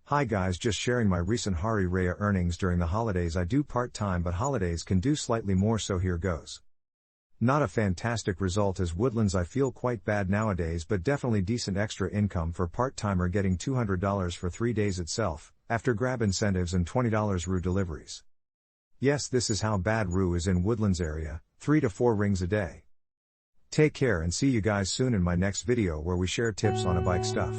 Hi guys, just sharing my recent Raya earnings during the holidays. I do part-time but holidays can do slightly more, so here goes. Not a fantastic result as Woodlands, I feel quite bad nowadays, but definitely decent extra income for part-timer, getting $200 for 3 days itself, after Grab incentives and $20 Roo deliveries. Yes, this is how bad Roo is in Woodlands area, 3 to 4 rings a day. Take care and see you guys soon in my next video where we share tips on a bike stuff.